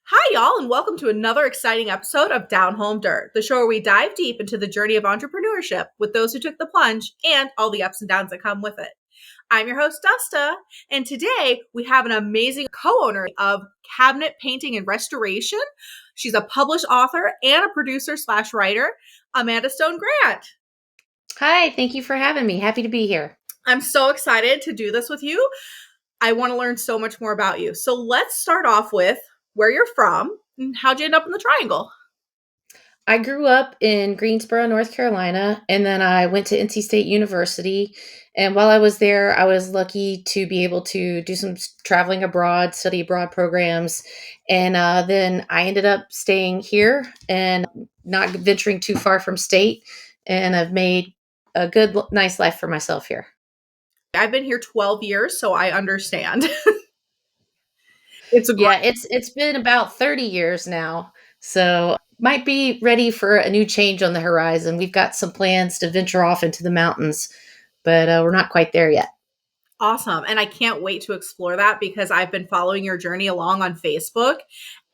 Hi, y'all, and welcome to another exciting episode of Down Home Dirt, the show where we dive deep into the journey of entrepreneurship with those who took the plunge and all the ups and downs that come with it. I'm your host, Dusta, and today we have an amazing co owner of Cabinet Painting and Restoration. She's a published author and a producer slash writer, Amanda Stone Grant. Hi, thank you for having me. Happy to be here. I'm so excited to do this with you. I want to learn so much more about you. So let's start off with where you're from and how'd you end up in the Triangle? I grew up in Greensboro, North Carolina, and then I went to NC State University. And while I was there, I was lucky to be able to do some traveling abroad, study abroad programs. And then I ended up staying here and not venturing too far from state. And I've made a good, nice life for myself here. I've been here 12 years, so I understand. It's a Yeah, great. it's been about 30 years now. So might be ready for a new change on the horizon. We've got some plans to venture off into the mountains, but we're not quite there yet. Awesome. And I can't wait to explore that because I've been following your journey along on Facebook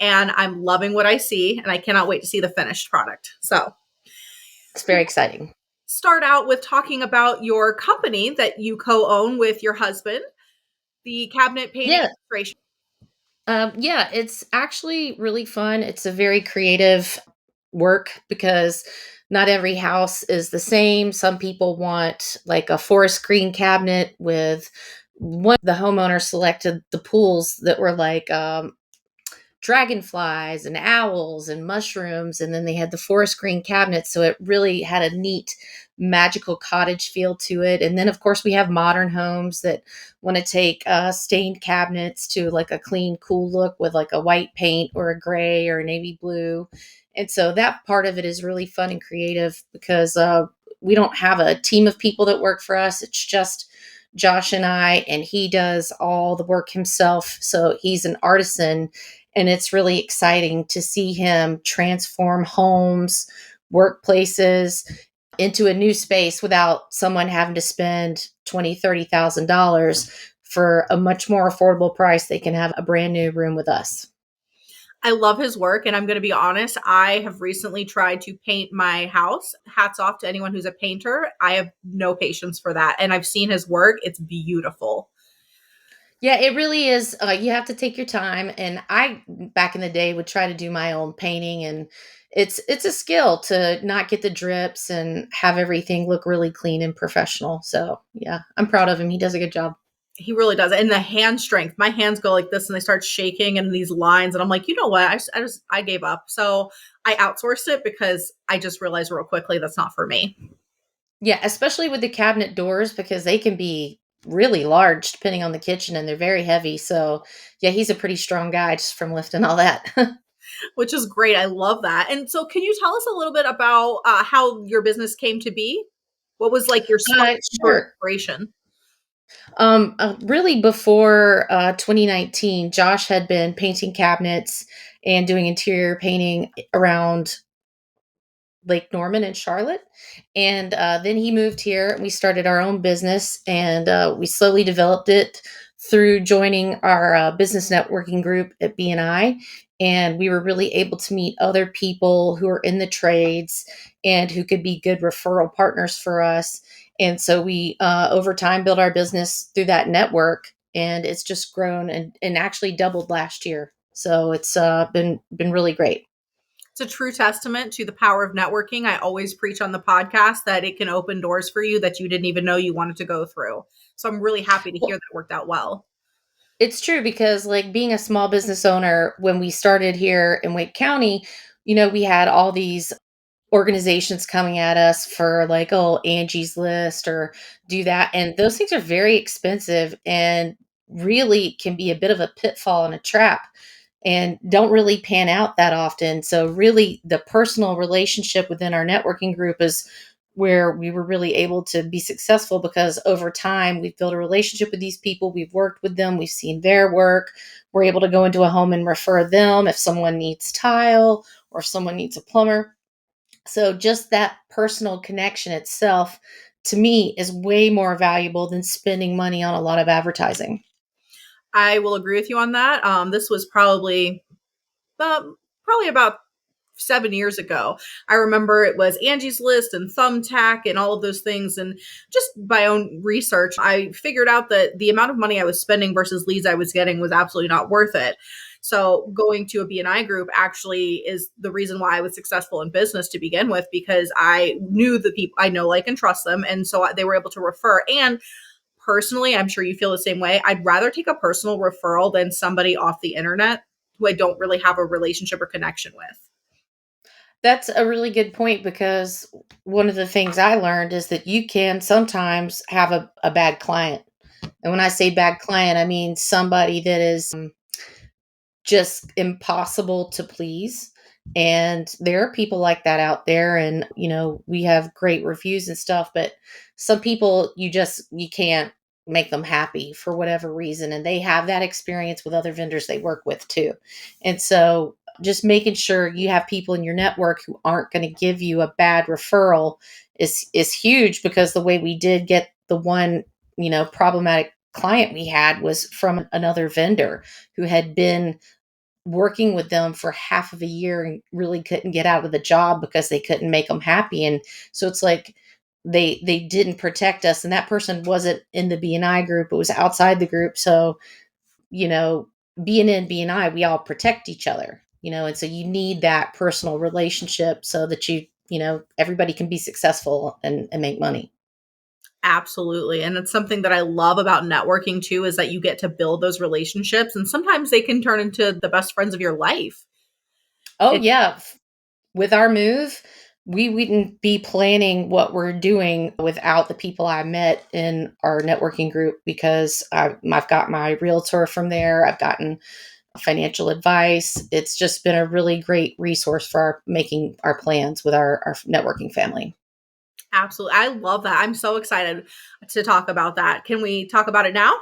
and I'm loving what I see and I cannot wait to see the finished product. So, It's very exciting. start out with talking about your company that you co-own with your husband, the Cabinet Painting Yeah. Illustration. Yeah, it's actually really fun. It's a very creative work because not every house is the same. Some people want like a forest green cabinet with one. The homeowner selected the pools that were like dragonflies and owls and mushrooms, and then they had the forest green cabinets, so it really had a neat magical cottage feel to it. And then of course we have modern homes that want to take stained cabinets to like a clean cool look with like a white paint or a gray or a navy blue. And so that part of it is really fun and creative because we don't have a team of people that work for us. It's just Josh and I, and he does all the work himself, so he's an artisan. And it's really exciting to see him transform homes, workplaces into a new space without someone having to spend $20,000, $30,000 for a much more affordable price. They can have a brand new room with us. I love his work, and I'm going to be honest, I have recently tried to paint my house. Hats off to anyone who's a painter. I have no patience for that, and I've seen his work. It's beautiful. Yeah, it really is. You have to take your time. And I, back in the day, would try to do my own painting, and it's a skill to not get the drips and have everything look really clean and professional. So yeah, I'm proud of him. He does a good job. He really does. And the hand strength, my hands go like this and they start shaking and these lines. And I'm like, you know what? I gave up. So I outsourced it because I just realized real quickly that's not for me. Yeah, especially with the cabinet doors because they can be really large depending on the kitchen, and they're very heavy. So yeah, he's a pretty strong guy just from lifting all that. Which is great. I love that. And so, can you tell us a little bit about how your business came to be? What was like your spark for Sure. inspiration? Really, before 2019, Josh had been painting cabinets and doing interior painting around Lake Norman in Charlotte. And then he moved here and we started our own business, and we slowly developed it through joining our business networking group at BNI. And we were really able to meet other people who are in the trades and who could be good referral partners for us. And so we, over time, built our business through that network, and it's just grown and actually doubled last year. So it's been really great. It's a true testament to the power of networking. I always preach on the podcast that it can open doors for you that you didn't even know you wanted to go through. So I'm really happy to hear that it worked out well. It's true because, like, being a small business owner, when we started here in Wake County, we had all these organizations coming at us for like, oh, Angie's List or do that. And those things are very expensive and really can be a bit of a pitfall and a trap and don't really pan out that often. So, really, the personal relationship within our networking group is where we were really able to be successful because over time we've built a relationship with these people. We've worked with them, we've seen their work. We're able to go into a home and refer them if someone needs tile or if someone needs a plumber. So, just that personal connection itself to me is way more valuable than spending money on a lot of advertising. I will agree with you on that. This was probably probably about 7 years ago. I remember it was Angie's List and Thumbtack and all of those things. And just by own research, I figured out that the amount of money I was spending versus leads I was getting was absolutely not worth it. So going to a BNI group actually is the reason why I was successful in business to begin with, because I knew the people I know, like, and trust them. And so they were able to refer. And personally, I'm sure you feel the same way. I'd rather take a personal referral than somebody off the internet who I don't really have a relationship or connection with. That's a really good point because one of the things I learned is that you can sometimes have a bad client. And when I say bad client, I mean somebody that is just impossible to please. And there are people like that out there. And, we have great reviews and stuff, but some people you can't make them happy for whatever reason. And they have that experience with other vendors they work with too. And so just making sure you have people in your network who aren't going to give you a bad referral is huge, because the way we did get the one, problematic client we had was from another vendor who had been working with them for half of a year and really couldn't get out of the job because they couldn't make them happy. And so it's like they didn't protect us, and that person wasn't in the BNI group, it was outside the group. So, you know, being in BNI, we all protect each other, and so you need that personal relationship so that everybody can be successful and make money. Absolutely. And it's something that I love about networking too, is that you get to build those relationships, and sometimes they can turn into the best friends of your life. Oh It yeah. With our move, we wouldn't be planning what we're doing without the people I met in our networking group, because I've got my realtor from there. I've gotten financial advice. It's just been a really great resource for making our plans with our networking family. absolutely, I love that. I'm so excited to talk about that. Can we talk about it now?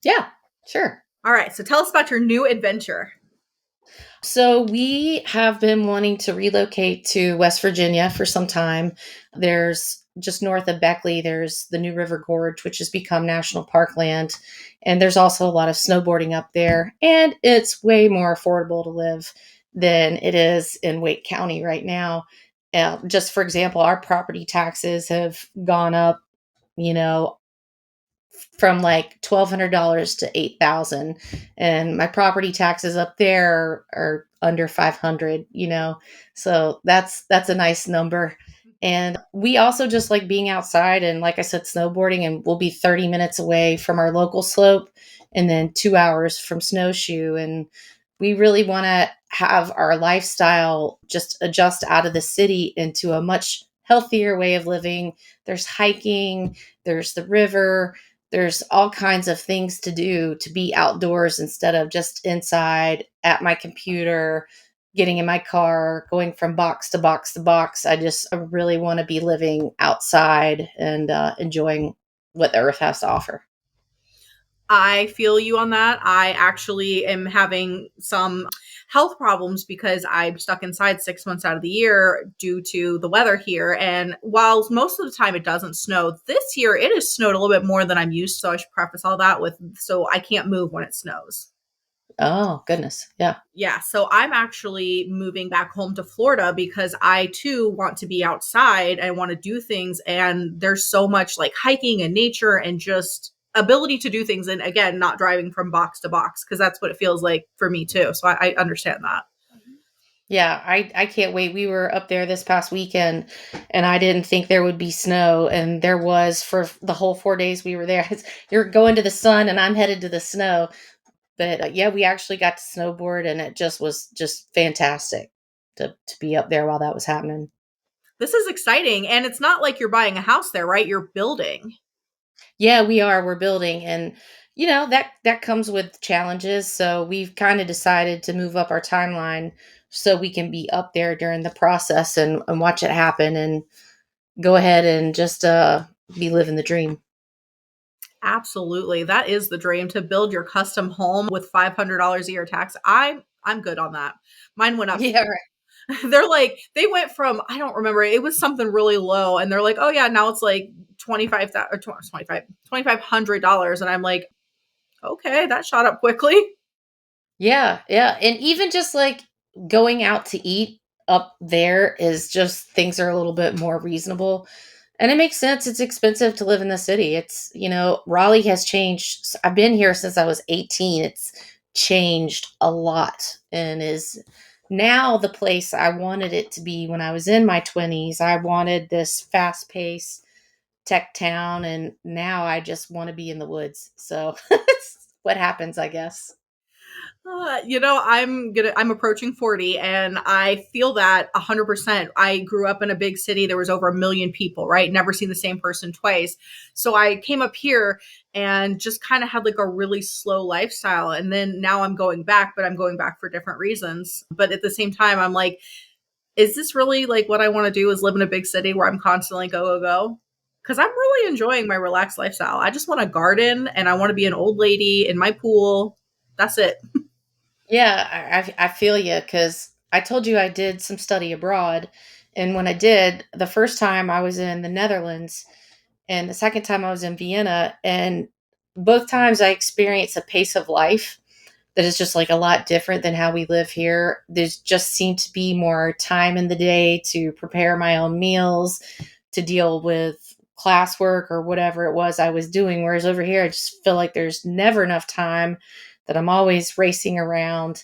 Yeah, sure. All right. So tell us about your new adventure. So we have been wanting to relocate to West Virginia for some time. There's just north of Beckley, there's the New River Gorge, which has become national parkland. And there's also a lot of snowboarding up there. And it's way more affordable to live than it is in Wake County right now. Just for example, our property taxes have gone up, you know, from like $1,200 to 8,000, and my property taxes up there are under 500. So that's a nice number. And we also just like being outside, and like I said, snowboarding, and we'll be 30 minutes away from our local slope and then 2 hours from snowshoe. And we really want to have our lifestyle just adjust out of the city into a much healthier way of living. There's hiking, there's the river, there's all kinds of things to do to be outdoors instead of just inside at my computer, getting in my car, going from box to box to box. I really want to be living outside and enjoying what the earth has to offer. I feel you on that. I actually am having some health problems because I'm stuck inside 6 months out of the year due to the weather here. And while most of the time it doesn't snow, this year it has snowed a little bit more than I'm used to. So I should preface all that with, so I can't move when it snows. Oh, goodness. Yeah. Yeah, so I'm actually moving back home to Florida because I too want to be outside and want to do things. And there's so much like hiking and nature and just ability to do things. And again, not driving from box to box, because that's what it feels like for me too. So I understand that. Yeah, I can't wait. We were up there this past weekend, and I didn't think there would be snow, and there was for the whole 4 days we were there. You're going to the sun, and I'm headed to the snow. But yeah, we actually got to snowboard, and it just was just fantastic to be up there while that was happening. This is exciting. And it's not like you're buying a house there, right? You're building. Yeah, we are. We're building, and that comes with challenges. So we've kind of decided to move up our timeline so we can be up there during the process and watch it happen and go ahead and just be living the dream. Absolutely. That is the dream, to build your custom home with $500 a year tax. I'm good on that. Mine went up. Yeah, right. They're like, they went from, I don't remember, it was something really low. And they're like, oh yeah, now it's like 25,000 or 25, $2,500. And I'm like, okay, that shot up quickly. Yeah, yeah. And even just like going out to eat up there is just things are a little bit more reasonable. And it makes sense. It's expensive to live in the city. Raleigh has changed. I've been here since I was 18. It's changed a lot and is now the place I wanted it to be when I was in my 20s. I wanted this fast paced tech town, and now I just want to be in the woods. So it's what happens, I guess. I'm approaching 40 and I feel that 100%. I grew up in a big city. There was over 1 million people, right? Never seen the same person twice. So I came up here and just kind of had like a really slow lifestyle. And then now I'm going back, but I'm going back for different reasons. But at the same time, I'm like, is this really like what I want to do is live in a big city where I'm constantly go, go, go? Because I'm really enjoying my relaxed lifestyle. I just want a garden and I want to be an old lady in my pool. That's it. Yeah, I feel you because I told you I did some study abroad. And when I did, the first time I was in the Netherlands and the second time I was in Vienna. And both times I experienced a pace of life that is just like a lot different than how we live here. There's just seemed to be more time in the day to prepare my own meals, to deal with classwork or whatever it was I was doing. Whereas over here, I just feel like there's never enough time, that I'm always racing around.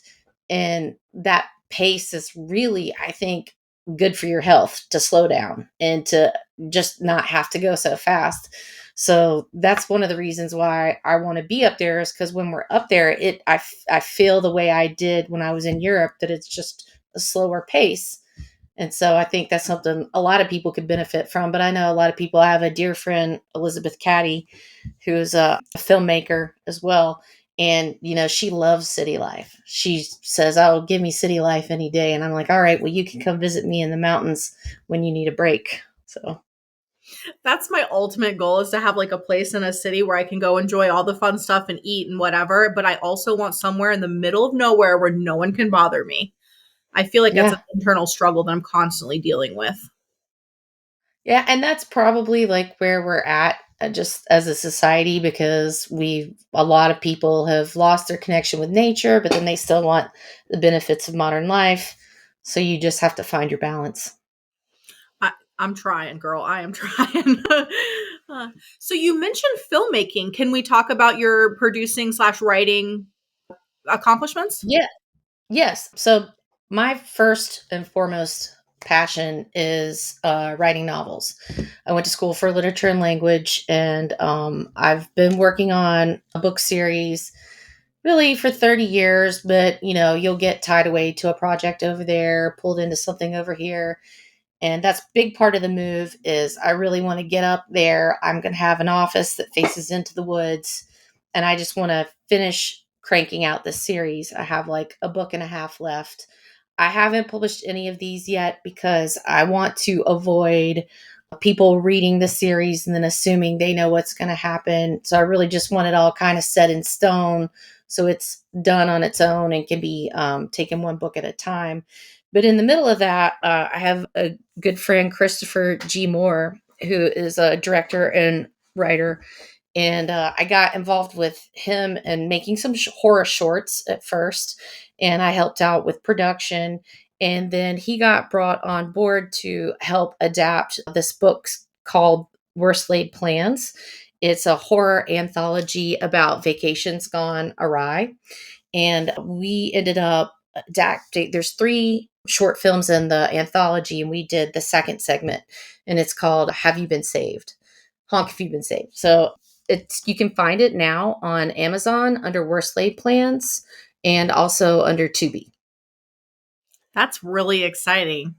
And that pace is really, I think, good for your health to slow down and to just not have to go so fast. So that's one of the reasons why I want to be up there, is because when we're up there, I feel the way I did when I was in Europe, that it's just a slower pace. And so I think that's something a lot of people could benefit from. But I know a lot of people. I have a dear friend, Elizabeth Caddy, who's a filmmaker as well. And, she loves city life. She says, "Oh, give me city life any day." And I'm like, "All right, well, you can come visit me in the mountains when you need a break." So, That's my ultimate goal, is to have like a place in a city where I can go enjoy all the fun stuff and eat and whatever, but I also want somewhere in the middle of nowhere where no one can bother me. I feel like that's an yeah. internal struggle that I'm constantly dealing with. Yeah. And that's probably like where we're at, just as a society, because a lot of people have lost their connection with nature, but then they still want the benefits of modern life. So you just have to find your balance. I, I'm trying, girl. I am trying. Uh, so you mentioned filmmaking. Can we talk about your producing slash writing accomplishments? Yeah. Yes. So my first and foremost passion is writing novels. I went to school for literature and language, and I've been working on a book series really for 30 years. But you'll get tied away to a project over there, pulled into something over here. And that's a big part of the move. Is I really want to get up there. I'm going to have an office that faces into the woods, and I just want to finish cranking out this series. I have like a book and a half left. I haven't published any of these yet because I want to avoid people reading the series and then assuming they know what's going to happen. So I really just want it all kind of set in stone, so it's done on its own and can be taken one book at a time. But in the middle of that, I have a good friend, Christopher G. Moore, who is a director and writer. And I got involved with him in making some horror shorts at first, and I helped out with production. And then he got brought on board to help adapt this book called Worst Laid Plans. It's a horror anthology about vacations gone awry. And we ended up adapting. There's three short films in the anthology, and we did the second segment, and it's called "Have You Been Saved?" Honk if you've been saved. So you can find it now on Amazon under Worst Laid Plans, and also under Tubi. That's really exciting.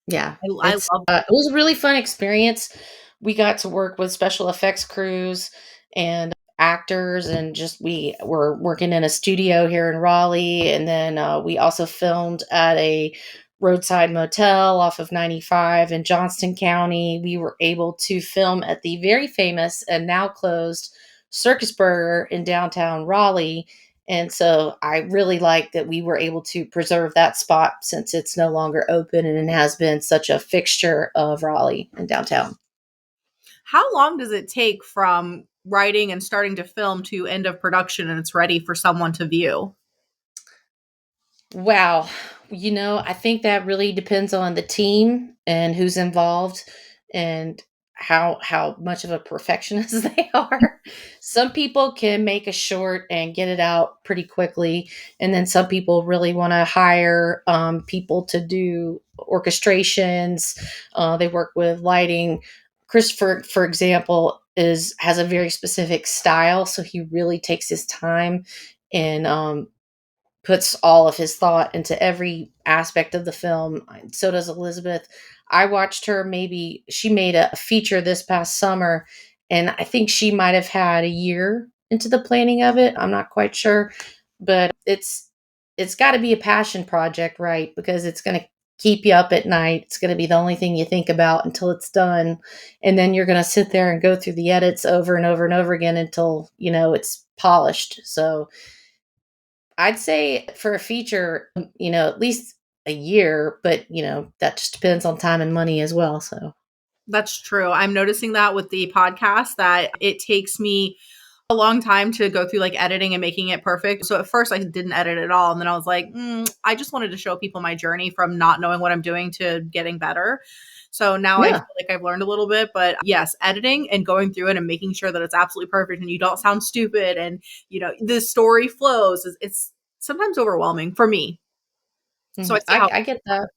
Yeah, I love. it was a really fun experience. We got to work with special effects crews and actors, and just we were working in a studio here in Raleigh, and then we also filmed at a roadside motel off of 95 in Johnston County. We were able to film at the very famous and now closed Circus Burger in downtown Raleigh. And so I really like that we were able to preserve that spot since it's no longer open, and it has been such a fixture of Raleigh and downtown. How long does it take from writing and starting to film to end of production and it's ready for someone to view? Wow. I think that really depends on the team and who's involved and how much of a perfectionist they are. Some people can make a short and get it out pretty quickly, and then some people really want to hire people to do orchestrations. They work with lighting. Christopher, for example, is has a very specific style, so he really takes his time and puts all of his thought into every aspect of the film. So does Elizabeth. I watched her, maybe she made a feature this past summer, and I think she might have had a year into the planning of it. I'm not quite sure, but it's got to be a passion project, right? Because it's going to keep you up at night. It's going to be the only thing you think about until it's done. And then you're going to sit there and go through the edits over and over and over again until, it's polished. So I'd say for a feature, at least a year, but that just depends on time and money as well. So That's true. I'm noticing that with the podcast that it takes me a long time to go through like editing and making it perfect. So at first I didn't edit at all. And then I was like, I just wanted to show people my journey from not knowing what I'm doing to getting better. So now I feel yeah. like I've learned a little bit, but yes, editing and going through it and making sure that it's absolutely perfect and you don't sound stupid and the story flows it's sometimes overwhelming for me. So I see how I get that.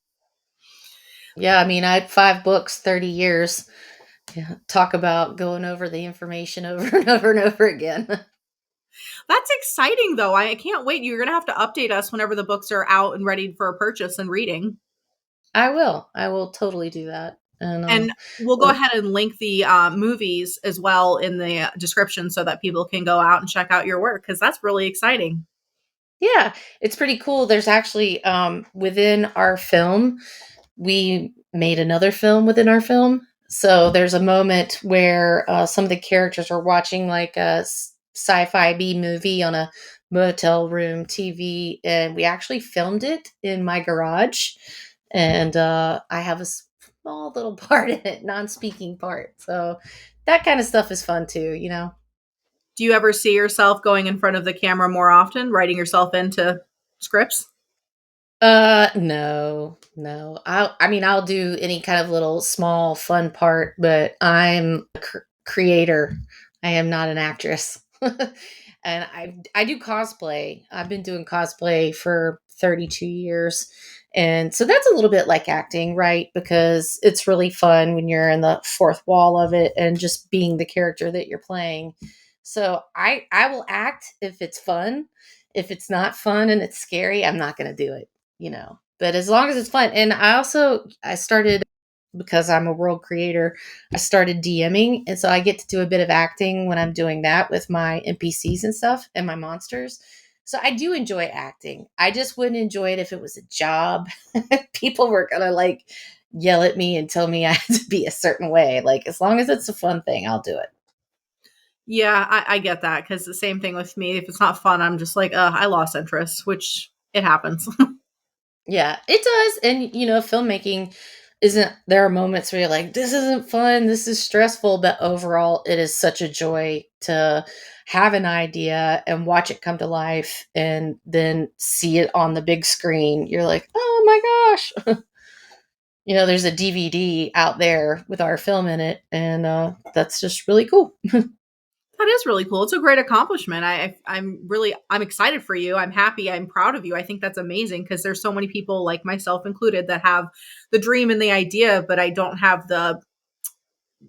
Yeah. I mean, I had 5 books, 30 years. Yeah. Talk about going over the information over and over and over again. that's exciting though. I can't wait. You're gonna have to update us whenever the books are out and ready for purchase and reading. I will. I will totally do that. And, And we'll go ahead and link the movies as well in the description so that people can go out and check out your work because that's really exciting. yeah, it's pretty cool. There's actually, within our film, we made another film within our film. So there's a moment where some of the characters are watching like a sci-fi B movie on a motel room TV, and we actually filmed it in my garage. And I have a small little part in it, non-speaking part. So that kind of stuff is fun too. Do you ever see yourself going in front of the camera more often, writing yourself into scripts? No, no. I mean, I'll do any kind of little small fun part, but I'm a creator. I am not an actress. And I do cosplay. I've been doing cosplay for 32 years. And so that's a little bit like acting, right? Because it's really fun when you're in the fourth wall of it and just being the character that you're playing. So I will act if it's fun. If it's not fun and it's scary, I'm not going to do it. But as long as it's fun. And I started, because I'm a world creator, I started DMing, and so I get to do a bit of acting when I'm doing that with my NPCs and stuff and my monsters. So I do enjoy acting. I just wouldn't enjoy it if it was a job. People were going to like yell at me and tell me I had to be a certain way. Like, as long as it's a fun thing, I'll do it. Yeah, I get that because the same thing with me. If it's not fun, I'm just like, I lost interest, which it happens. Yeah, it does. And, filmmaking isn't, there are moments where you're like, this isn't fun, this is stressful, but overall, it is such a joy to have an idea and watch it come to life and then see it on the big screen. You're like, oh my gosh. There's a DVD out there with our film in it, and that's just really cool. That is really cool. It's a great accomplishment. I'm excited for you. I'm happy. I'm proud of you. I think that's amazing because there's so many people like myself included that have the dream and the idea, but I don't have the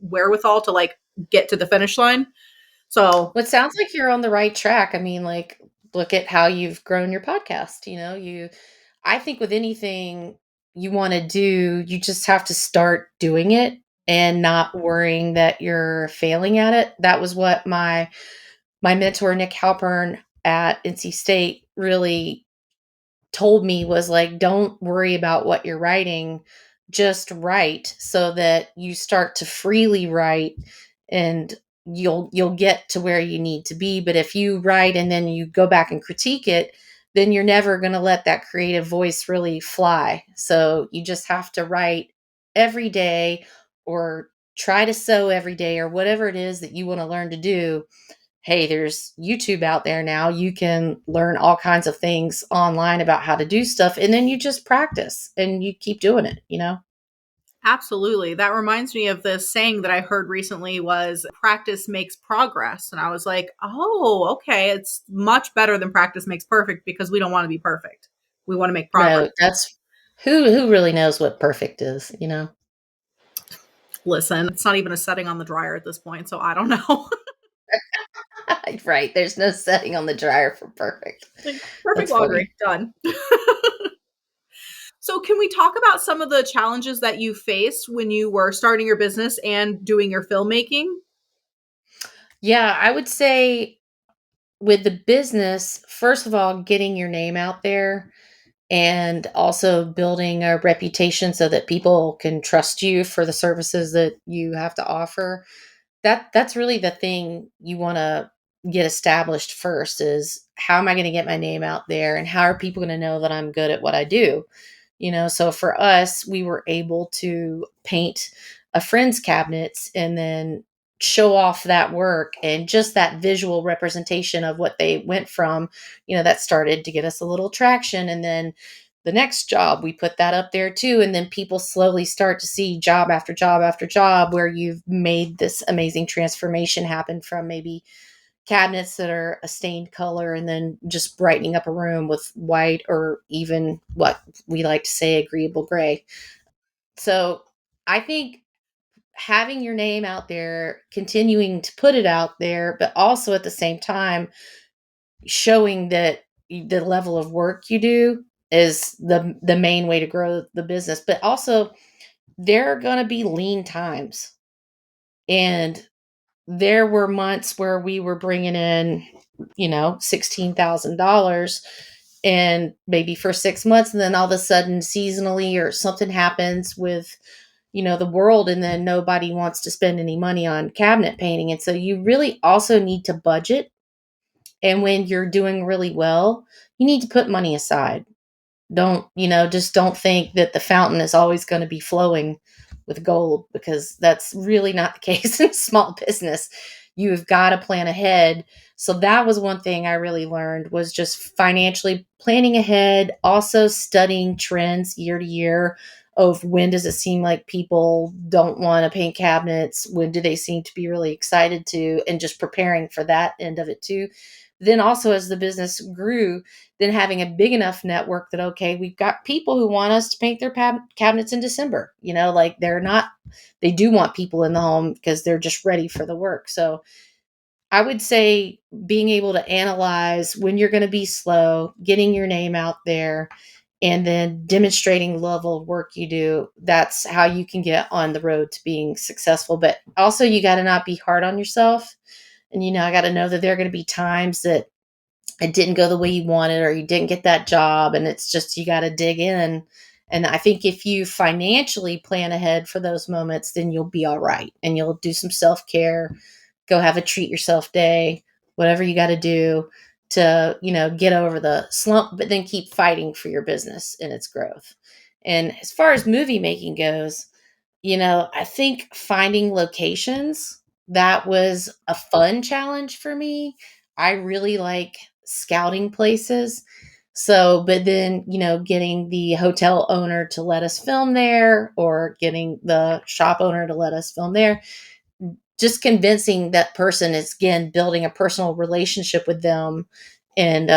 wherewithal to like get to the finish line. So Well, it sounds like you're on the right track. I mean, like, look at how you've grown your podcast. I think with anything you want to do, you just have to start doing it and not worrying that you're failing at it. That was what my mentor Nick Halpern at NC State really told me, was like, don't worry about what you're writing, just write so that you start to freely write, and you'll get to where you need to be. But if you write and then you go back and critique it, then you're never going to let that creative voice really fly. So you just have to write every day, or try to sew every day, or whatever it is that you want to learn to do, hey, there's YouTube out there now. You can learn all kinds of things online about how to do stuff. And then you just practice and you keep doing it, you know? Absolutely. That reminds me of this saying that I heard recently was practice makes progress. And I was like, oh, okay. It's much better than practice makes perfect because we don't want to be perfect. We want to make progress. No, that's who really knows what perfect is, you know? Listen, it's not even a setting on the dryer at this point. So I don't know. Right. There's no setting on the dryer for perfect. Like, perfect That's laundry. funny. Done. So, can we talk about some of the challenges that you faced when you were starting your business and doing your filmmaking? Yeah, I would say with the business, first of all, getting your name out there and also building a reputation so that people can trust you for the services that you have to offer. That's really the thing you want to get established first is how am I going to get my name out there and how are people going to know that I'm good at what I do? You know, so for us, we were able to paint a friend's cabinets and then show off that work and just that visual representation of what they went from, you know, that started to get us a little traction. And then the next job, we put that up there too. And then people slowly start to see job after job after job where you've made this amazing transformation happen from maybe cabinets that are a stained color and then just brightening up a room with white or even what we like to say agreeable gray. So I think having your name out there, continuing to put it out there, but also at the same time showing that the level of work you do is the main way to grow the business. But also there are going to be lean times. And there were months where we were bringing in, you know, $16,000 and maybe for 6 months. And then all of a sudden, seasonally or something happens with, you know, the world, and then nobody wants to spend any money on cabinet painting. And so you really also need to budget. And when you're doing really well, you need to put money aside. Don't, you know, just don't think that the fountain is always going to be flowing with gold because that's really not the case in small business. You've got to plan ahead. So that was one thing I really learned was just financially planning ahead, also studying trends year to year of when does it seem like people don't want to paint cabinets, when do they seem to be really excited to, and just preparing for that end of it too. Then also as the business grew, then having a big enough network that okay, we've got people who want us to paint their cabinets in December. You know, like they do want people in the home because they're just ready for the work. So I would say being able to analyze when you're going to be slow, getting your name out there, and then demonstrating the level of work you do. That's how you can get on the road to being successful. But also, you got to not be hard on yourself. And, you know, I got to know that there are going to be times that it didn't go the way you wanted or you didn't get that job. And it's just, you got to dig in. And I think if you financially plan ahead for those moments, then you'll be all right and you'll do some self care, go have a treat yourself day, whatever you got to do to, you know, get over the slump, but then keep fighting for your business and its growth. And as far as movie making goes, you know, I think finding locations, that was a fun challenge for me. I really like scouting places. So, but then, you know, getting the hotel owner to let us film there or getting the shop owner to let us film there, just convincing that person is again building a personal relationship with them and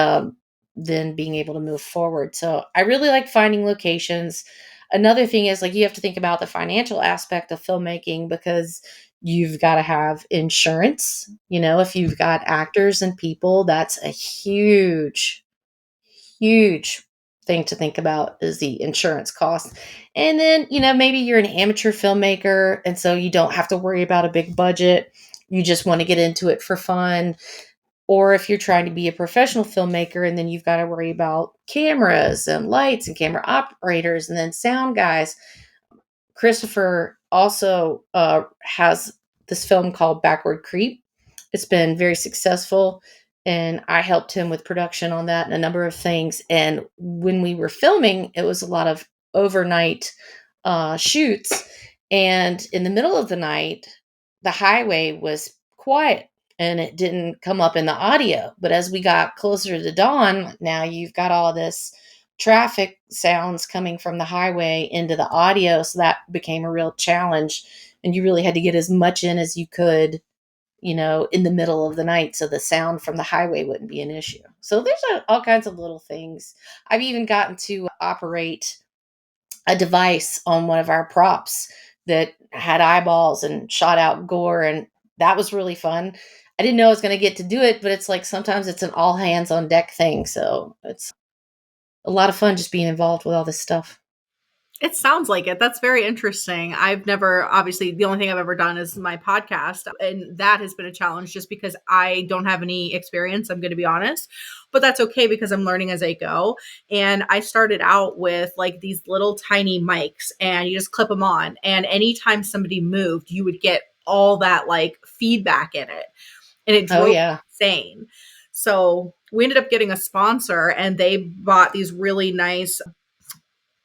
then being able to move forward. So I really like finding locations. Another thing is like you have to think about the financial aspect of filmmaking because you've got to have insurance. You know, if you've got actors and people, that's a huge thing to think about is the insurance cost. And then, you know, maybe you're an amateur filmmaker and so you don't have to worry about a big budget. You just want to get into it for fun. Or if you're trying to be a professional filmmaker and then you've got to worry about cameras and lights and camera operators and then sound guys. Christopher also has this film called Backward Creep. It's been very successful, and I helped him with production on that and a number of things. And when we were filming, it was a lot of overnight shoots. And in the middle of the night, the highway was quiet and it didn't come up in the audio. But as we got closer to dawn, now you've got all this traffic sounds coming from the highway into the audio. So that became a real challenge. And you really had to get as much in as you could, in the middle of the night so the sound from the highway wouldn't be an issue. So there's all kinds of little things. I've even gotten to operate a device on one of our props that had eyeballs and shot out gore, and that was really fun. I didn't know I was going to get to do it, but it's like sometimes it's an all hands on deck thing. So it's a lot of fun just being involved with all this stuff. It sounds like it. That's very interesting. I've never, obviously, the only thing I've ever done is my podcast, and that has been a challenge just because I don't have any experience. I'm going to be honest, but that's okay because I'm learning as I go. And I started out with like these little tiny mics, and you just clip them on. And anytime somebody moved, you would get all that like feedback in it, and it Oh, drove yeah. me insane. So we ended up getting a sponsor, and they bought these really nice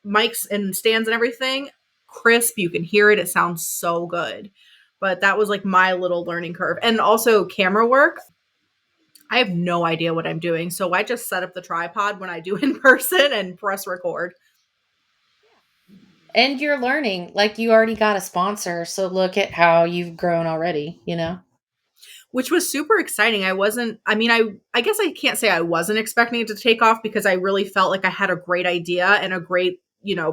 mics and stands and everything. Crisp, you can hear it. It sounds so good. But that was like my little learning curve. And also camera work. I have no idea what I'm doing. So I just set up the tripod when I do in person and press record. And you're learning, like you already got a sponsor. So look at how you've grown already. Which was super exciting. I guess I can't say I wasn't expecting it to take off because I really felt like I had a great idea and a great,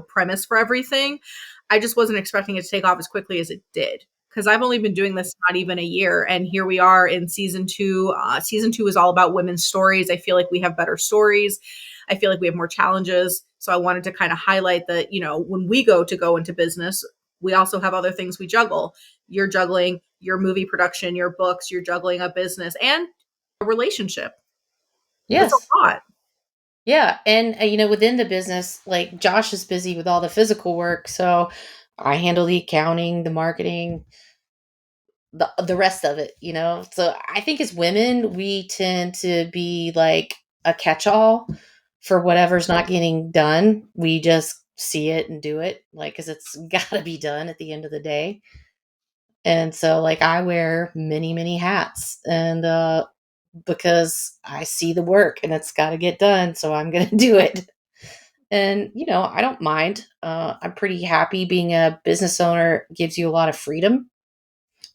premise for everything. I just wasn't expecting it to take off as quickly as it did because I've only been doing this not even a year. And here we are in season two. Season two is all about women's stories. I feel like we have better stories. I feel like we have more challenges. So I wanted to kind of highlight that, when we go into business, we also have other things we juggle. You're juggling your movie production, your books, you're juggling a business and a relationship. It's Yes. a lot. Yeah. And, within the business, like Josh is busy with all the physical work. So I handle the accounting, the marketing, the rest of it. So I think as women, we tend to be like a catch all for whatever's not getting done. We just see it and do it, like, because it's got to be done at the end of the day. And so, like, I wear many, many hats, and because I see the work and it's got to get done, so I'm going to do it. And, I don't mind. I'm pretty happy being a business owner, gives you a lot of freedom.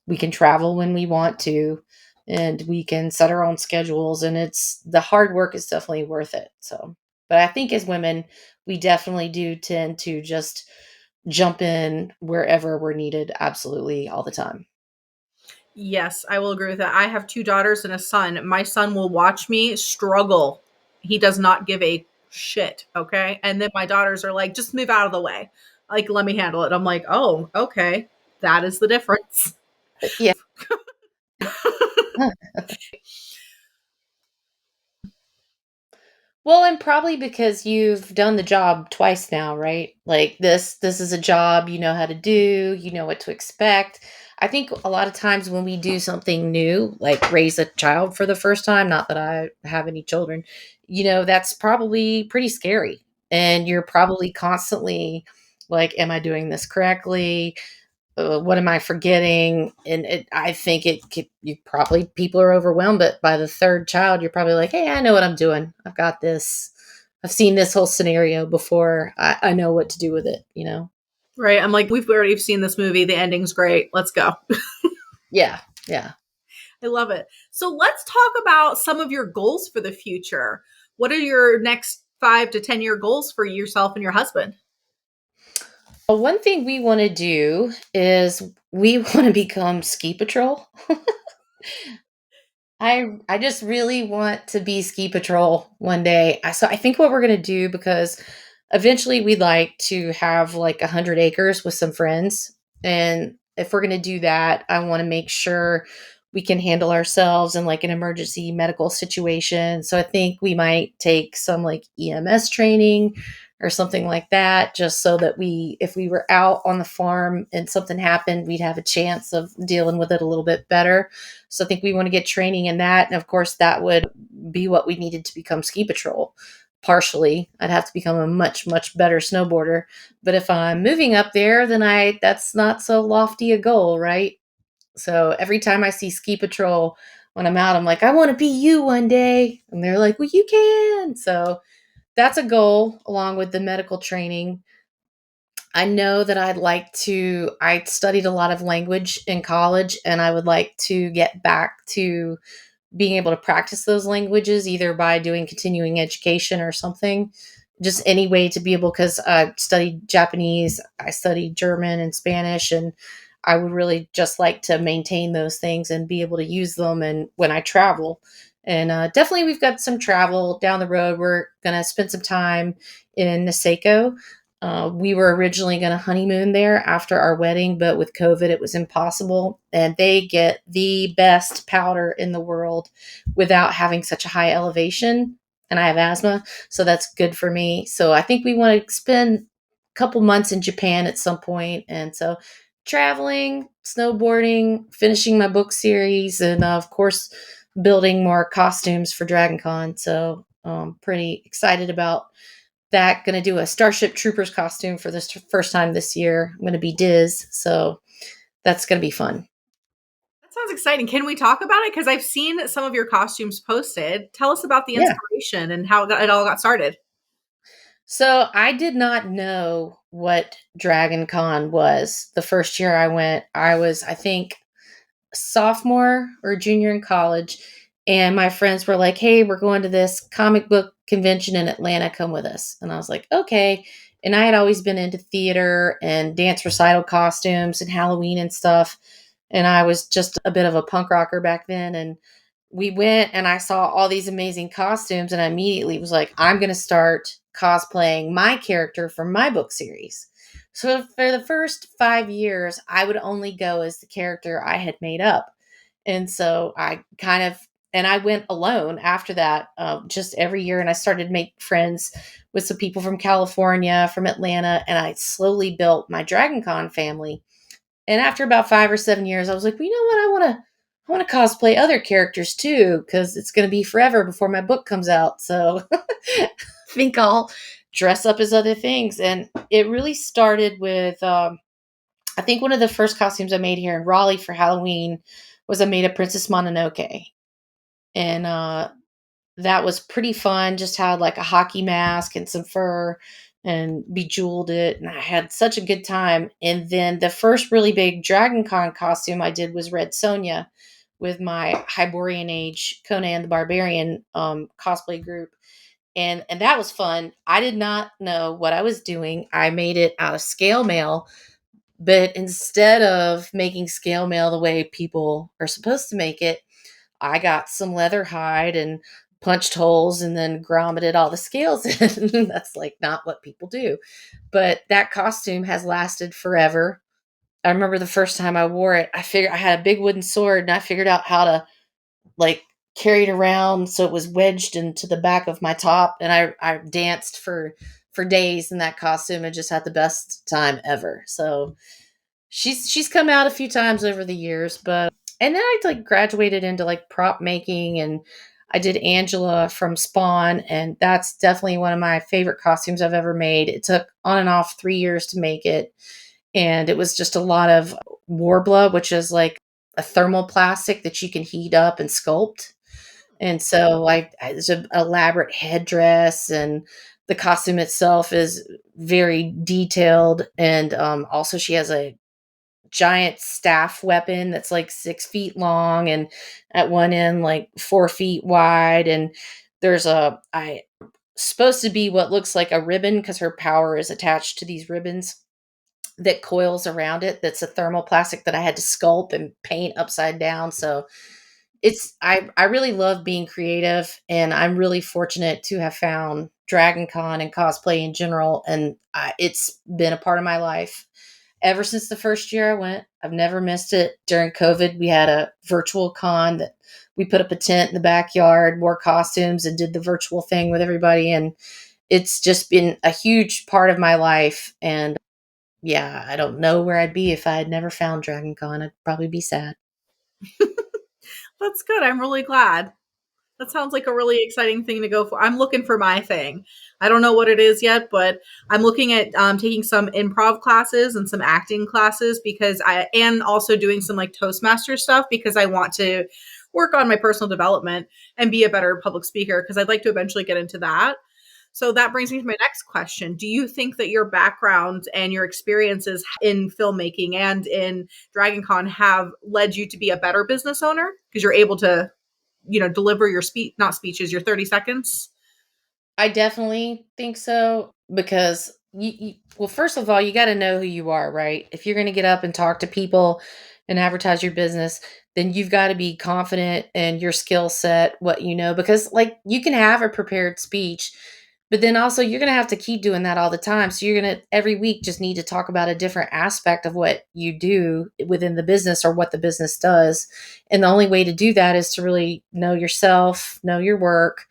We can travel when we want to, and we can set our own schedules, and it's the hard work is definitely worth it. So, but I think as women, we definitely do tend to just jump in wherever we're needed, absolutely all the time. Yes, I will agree with that. I have two daughters and a son. My son will watch me struggle. He does not give a shit. Okay. And then my daughters are like, just move out of the way. Like, let me handle it. I'm like, oh, okay. That is the difference. Yeah. Well, and probably because you've done the job twice now, right? Like this is a job you know how to do, you know what to expect. I think a lot of times when we do something new, like raise a child for the first time, not that I have any children, that's probably pretty scary. And you're probably constantly like, am I doing this correctly? What am I forgetting? And I think you probably people are overwhelmed, but by the third child, you're probably like, hey, I know what I'm doing. I've got this. I've seen this whole scenario before. I know what to do with it. Right. I'm like, we've already seen this movie. The ending's great. Let's go. Yeah. Yeah. I love it. So let's talk about some of your goals for the future. What are your next 5 to 10 year goals for yourself and your husband? Well, one thing we want to do is we want to become ski patrol. I just really want to be ski patrol one day. So I think what we're gonna do, because eventually we'd like to have like 100 acres with some friends, and if we're gonna do that, I want to make sure we can handle ourselves in like an emergency medical situation. So I think we might take some like EMS training or something like that, just so that if we were out on the farm and something happened, we'd have a chance of dealing with it a little bit better. So I think we want to get training in that. And of course, that would be what we needed to become ski patrol. Partially, I'd have to become a much, much better snowboarder. But if I'm moving up there, then that's not so lofty a goal, right? So every time I see ski patrol, when I'm out, I'm like, I want to be you one day. And they're like, well, you can. So that's a goal along with the medical training. I know that I studied a lot of language in college, and I would like to get back to being able to practice those languages either by doing continuing education or something. Just any way to be able, because I studied Japanese, I studied German and Spanish, and I would really just like to maintain those things and be able to use them and when I travel. And definitely, we've got some travel down the road. We're gonna spend some time in Niseko. We were originally going to honeymoon there after our wedding, but with COVID, it was impossible. And they get the best powder in the world without having such a high elevation. And I have asthma, so that's good for me. So I think we want to spend a couple months in Japan at some point. And so traveling, snowboarding, finishing my book series, and of course, building more costumes for Dragon Con. So pretty excited about that. Going to do a Starship Troopers costume for this first time this year. I'm going to be Diz, so that's going to be fun. That sounds exciting. Can we talk about it? Because I've seen some of your costumes posted. Tell us about the Yeah. inspiration and how it all got started. So I did not know what Dragon Con was the first year I went. I was, I think, sophomore or junior in college, and my friends were like, "Hey, we're going to this comic book convention in Atlanta. Come with us." And I was like, "Okay." And I had always been into theater and dance recital costumes and Halloween and stuff. And I was just a bit of a punk rocker back then. And we went and I saw all these amazing costumes, and I immediately was like, I'm going to start cosplaying my character from my book series. So for the first 5 years, I would only go as the character I had made up. And so and I went alone after that, just every year. And I started to make friends with some people from California, from Atlanta, and I slowly built my Dragon Con family. And after about 5 or 7 years, I was like, well, you know what? I want to cosplay other characters too, because it's going to be forever before my book comes out. So I think I'll dress up as other things. And it really started with, I think one of the first costumes I made here in Raleigh for Halloween was I made a Princess Mononoke. And that was pretty fun. Just had like a hockey mask and some fur and bejeweled it. And I had such a good time. And then the first really big Dragon Con costume I did was Red Sonja with my Hyborian Age Conan the Barbarian cosplay group. And that was fun. I did not know what I was doing. I made it out of scale mail, but instead of making scale mail the way people are supposed to make it, I got some leather hide and punched holes and then grommeted all the scales in. That's like not what people do. But that costume has lasted forever. I remember the first time I wore it, I figured I had a big wooden sword and I figured out how to like carry it around so it was wedged into the back of my top, and I danced for days in that costume and just had the best time ever. So she's come out a few times over the years, but and then I like graduated into like prop making, and I did Angela from Spawn, and that's definitely one of my favorite costumes I've ever made. It took on and off 3 years to make it, and it was just a lot of Warbler, which is like a thermal plastic that you can heat up and sculpt. And so like it's an elaborate headdress, and the costume itself is very detailed, and also she has a giant staff weapon that's like 6 feet long and at one end like 4 feet wide. And there's a I supposed to be what looks like a ribbon because her power is attached to these ribbons that coils around it. That's a thermoplastic that I had to sculpt and paint upside down. So I really love being creative, and I'm really fortunate to have found Dragon Con and cosplay in general, and it's been a part of my life ever since the first year I went. I've never missed it. During COVID, we had a virtual con that we put up a tent in the backyard, wore costumes, and did the virtual thing with everybody. And it's just been a huge part of my life. And yeah, I don't know where I'd be if I had never found Dragon Con. I'd probably be sad. That's good. I'm really glad. That sounds like a really exciting thing to go for. I'm looking for my thing. I don't know what it is yet, but I'm looking at taking some improv classes and some acting classes and also doing some like Toastmaster stuff because I want to work on my personal development and be a better public speaker because I'd like to eventually get into that. So that brings me to my next question. Do you think that your background and your experiences in filmmaking and in Dragon Con have led you to be a better business owner because you're able to, deliver your speech, not speeches, your 30 seconds? I definitely think so because well, first of all, you got to know who you are, right? If you're going to get up and talk to people and advertise your business, then you've got to be confident in your skill set, what you know, because like you can have a prepared speech, but then also you're going to have to keep doing that all the time. So you're going to every week just need to talk about a different aspect of what you do within the business or what the business does. And the only way to do that is to really know yourself, know your work,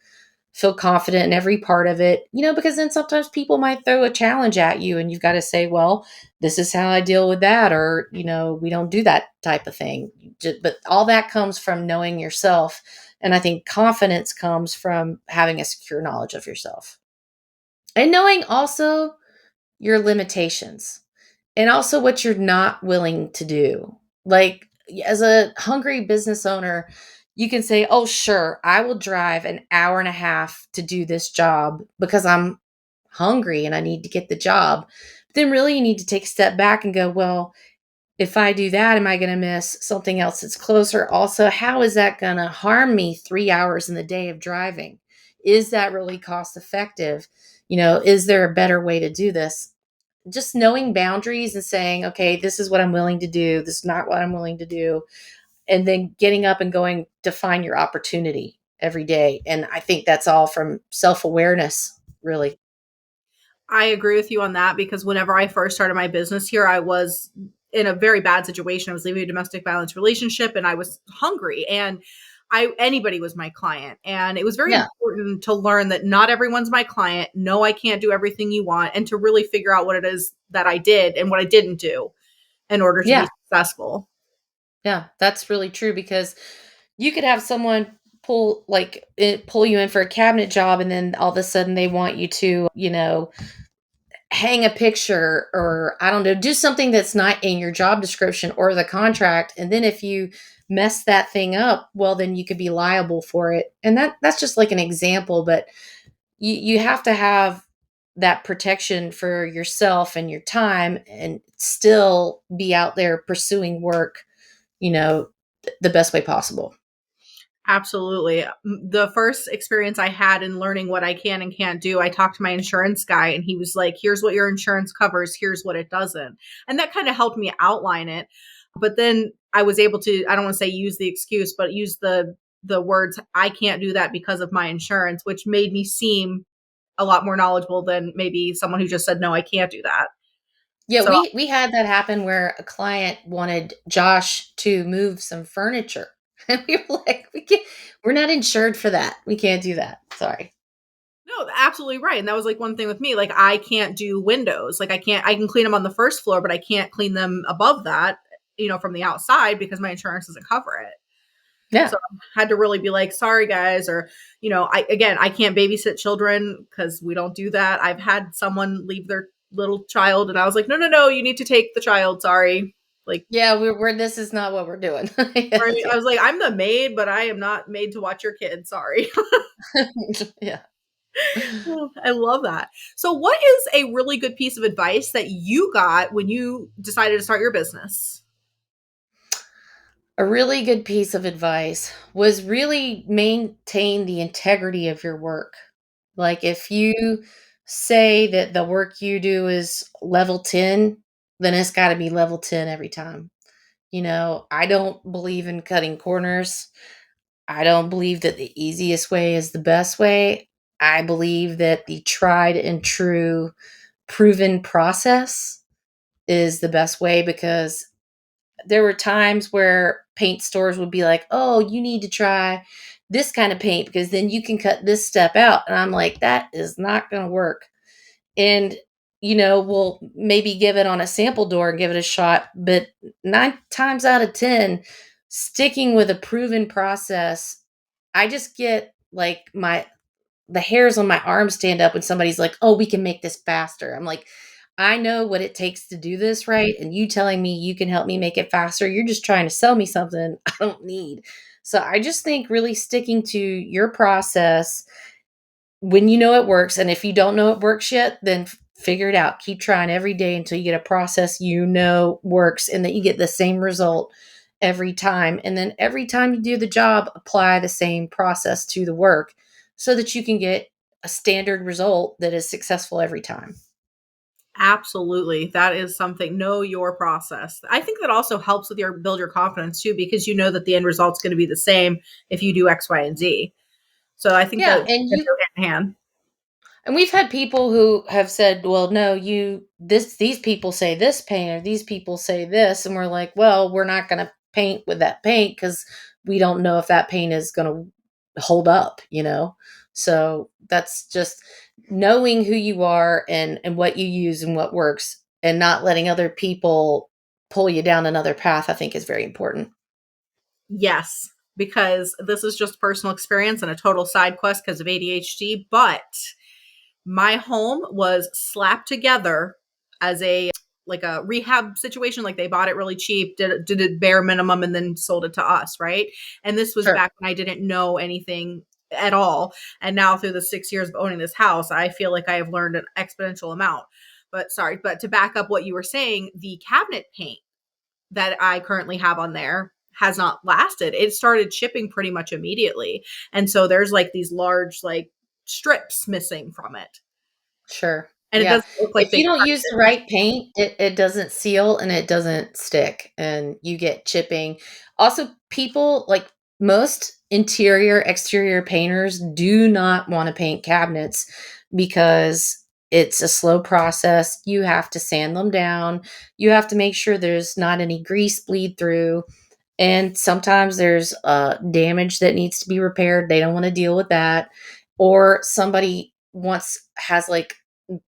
feel confident in every part of it, because then sometimes people might throw a challenge at you and you've got to say, well, this is how I deal with that. Or, we don't do that type of thing. But all that comes from knowing yourself. And I think confidence comes from having a secure knowledge of yourself and knowing also your limitations and also what you're not willing to do. Like as a hungry business owner, you can say, "Oh, sure, I will drive an hour and a half to do this job because I'm hungry and I need to get the job." But then really you need to take a step back and go, "Well, if I do that, am I going to miss something else that's closer? Also, how is that going to harm me 3 hours in the day of driving? Is that really cost effective? Is there a better way to do this?" Just knowing boundaries and saying, okay, this is what I'm willing to do. This is not what I'm willing to do. And then getting up and going to find your opportunity every day. And I think that's all from self awareness, really. I agree with you on that because whenever I first started my business here, I was in a very bad situation. I was leaving a domestic violence relationship and I was hungry and anybody was my client. And it was very Yeah. important to learn that not everyone's my client. No, I can't do everything you want, and to really figure out what it is that I did and what I didn't do in order to be Yeah. successful. Yeah. That's really true because you could have someone pull you in for a cabinet job and then all of a sudden they want you to, hang a picture or I don't know, do something that's not in your job description or the contract. And then if you mess that thing up, well, then you could be liable for it. And that's just like an example, but you have to have that protection for yourself and your time and still be out there pursuing work, the best way possible. Absolutely. The first experience I had in learning what I can and can't do, I talked to my insurance guy and he was like, here's what your insurance covers, here's what it doesn't. And that kind of helped me outline it. But then I was able to, I don't want to say use the excuse, but use the words, I can't do that because of my insurance, which made me seem a lot more knowledgeable than maybe someone who just said, no, I can't do that. Yeah, So we had that happen where a client wanted Josh to move some furniture. And we were like, we're not insured for that. We can't do that. Sorry. no, absolutely right. And that was like one thing with me. Like I can't do windows. Like I can clean them on the first floor, but I can't clean them above that, from the outside because my insurance doesn't cover it. Yeah. So I had to really be like, sorry guys, or, I can't babysit children because we don't do that. I've had someone leave their little child and I was like, no, no, no, you need to take the child. Sorry. Like, Yeah, we're this is not what we're doing. right. Yes, I yeah. was like, I'm the maid, but I am not made to watch your kid. Sorry. Yeah. I love that. So, what is a really good piece of advice that you got when you decided to start your business? A really good piece of advice was really maintain the integrity of your work. Like if you say that the work you do is level 10, then it's got to be level 10 every time. I don't believe in cutting corners. I don't believe that the easiest way is the best way. I believe that the tried and true proven process is the best way because there were times where paint stores would be like, "Oh, you need to try this kind of paint because then you can cut this step out." And I'm like, "That is not going to work." And we'll maybe give it on a sample door and give it a shot, but 9 times out of 10, sticking with a proven process, I just get like the hairs on my arm stand up when somebody's like, "Oh, we can make this faster." I'm like, I know what it takes to do this right. And you telling me you can help me make it faster, you're just trying to sell me something I don't need. So I just think really sticking to your process when you know it works. And if you don't know it works yet, then figure it out. Keep trying every day until you get a process you know works and that you get the same result every time. And then every time you do the job, apply the same process to the work so that you can get a standard result that is successful every time. Absolutely. That is something. Know your process. I think that also helps with your build your confidence too, because you know that the end result's going to be the same if you do X, Y, and Z. So I think Yeah, that and they you go hand in hand. and we've had people who have said, "Well, no, you this these people say this paint or these people say this." And we're like, "Well, we're not going to paint with that paint cuz we don't know if that paint is going to hold up. So that's just knowing who you are and what you use and what works and not letting other people pull you down another path, I think is very important. Yes, because this is just personal experience and a total side quest because of ADHD. But my home was slapped together as a rehab situation. Like they bought it really cheap, did it bare minimum, and then sold it to us, right? And this was Sure. back when I didn't know anything at all. And now through the 6 years of owning this house, I feel like I have learned an exponential amount. But sorry, but to back up what you were saying, the cabinet paint that I currently have on there has not lasted. It started chipping pretty much immediately. And so there's like these large like strips missing from it. Sure. And it Yeah. doesn't look like If they you don't cut use it. the right paint, it doesn't seal and it doesn't stick and you get chipping. Also, people like most interior, exterior painters do not want to paint cabinets because it's a slow process. You have to sand them down. You have to make sure there's not any grease bleed through. And sometimes there's damage that needs to be repaired. They don't want to deal with that. Or somebody wants has like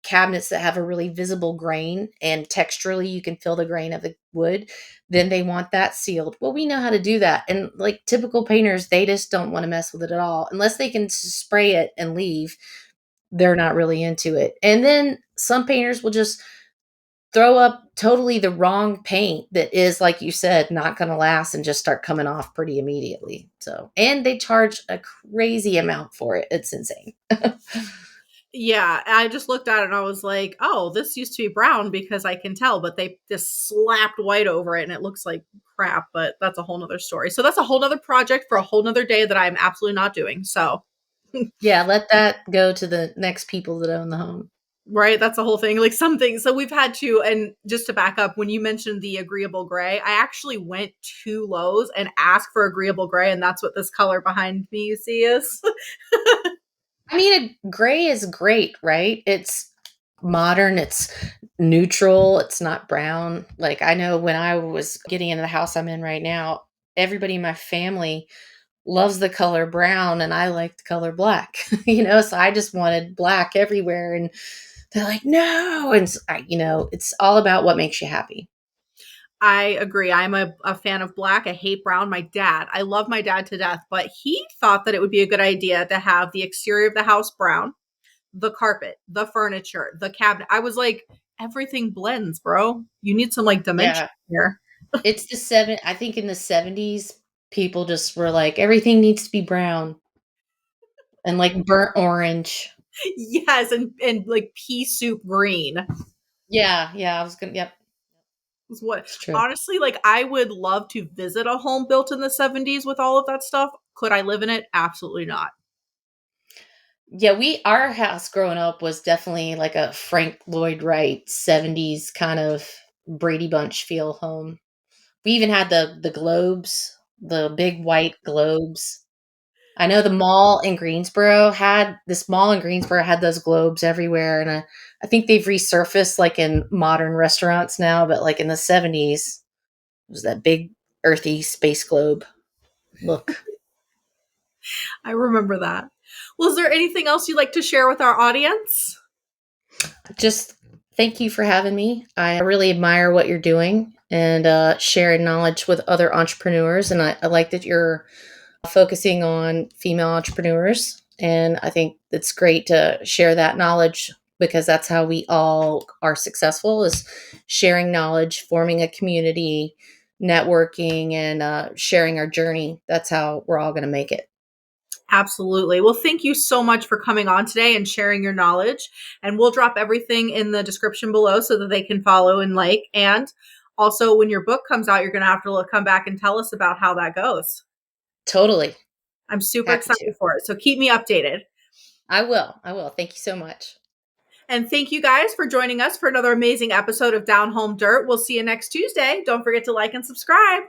cabinets that have a really visible grain and texturally you can feel the grain of the wood, then they want that sealed. Well, we know how to do that. And like typical painters, they just don't want to mess with it at all. Unless they can spray it and leave, they're not really into it. And then some painters will just throw up totally the wrong paint that is, like you said, not going to last and just start coming off pretty immediately. So, and they charge a crazy amount for it. It's insane. Yeah, I just looked at it and I was like, oh, this used to be brown because I can tell, but they just slapped white over it and it looks like crap, but that's a whole nother story. So that's a whole nother project for a whole nother day that I'm absolutely not doing. So Yeah, let that go to the next people that own the home. right, that's the whole thing. Like something. So we've had to, and just to back up, when you mentioned the agreeable gray, I actually went to Lowe's and asked for agreeable gray, and that's what this color behind me you see is. I mean, gray is great, right? It's modern, it's neutral, it's not brown. Like I know when I was getting into the house I'm in right now, everybody in my family loves the color brown and I like the color black. So I just wanted black everywhere and they're like, "No." And it's all about what makes you happy. I agree. I'm a fan of black. I hate brown. I love my dad to death, but he thought that it would be a good idea to have the exterior of the house brown, the carpet, the furniture, the cabinet. I was like, everything blends, bro. You need some like dimension Yeah. here. I think in the 70s people just were like everything needs to be brown and like burnt orange. Yes, and like pea soup green Yeah, yeah, I was gonna yep, is what it's true. honestly, like I would love to visit a home built in the 70s with all of that stuff. Could I live in it? Absolutely not. Yeah, our house growing up was definitely like a Frank Lloyd Wright 70s kind of Brady Bunch feel home. We even had the globes, the big white globes. I know this mall in Greensboro had those globes everywhere, and I think they've resurfaced like in modern restaurants now, but like in the 70s, it was that big earthy space globe look. I remember that. Well, is there anything else you'd like to share with our audience? Just thank you for having me. I really admire what you're doing and sharing knowledge with other entrepreneurs, and I like that you're focusing on female entrepreneurs. And I think it's great to share that knowledge because that's how we all are successful is sharing knowledge, forming a community, networking and sharing our journey. That's how we're all going to make it. Absolutely. Well, thank you so much for coming on today and sharing your knowledge. And we'll drop everything in the description below so that they can follow and like. And also, when your book comes out, you're going to have to come back and tell us about how that goes. Totally. I'm super Happy to. excited for it. So keep me updated. I will. I will. Thank you so much. And thank you guys for joining us for another amazing episode of Down Home Dirt. We'll see you next Tuesday. Don't forget to like and subscribe.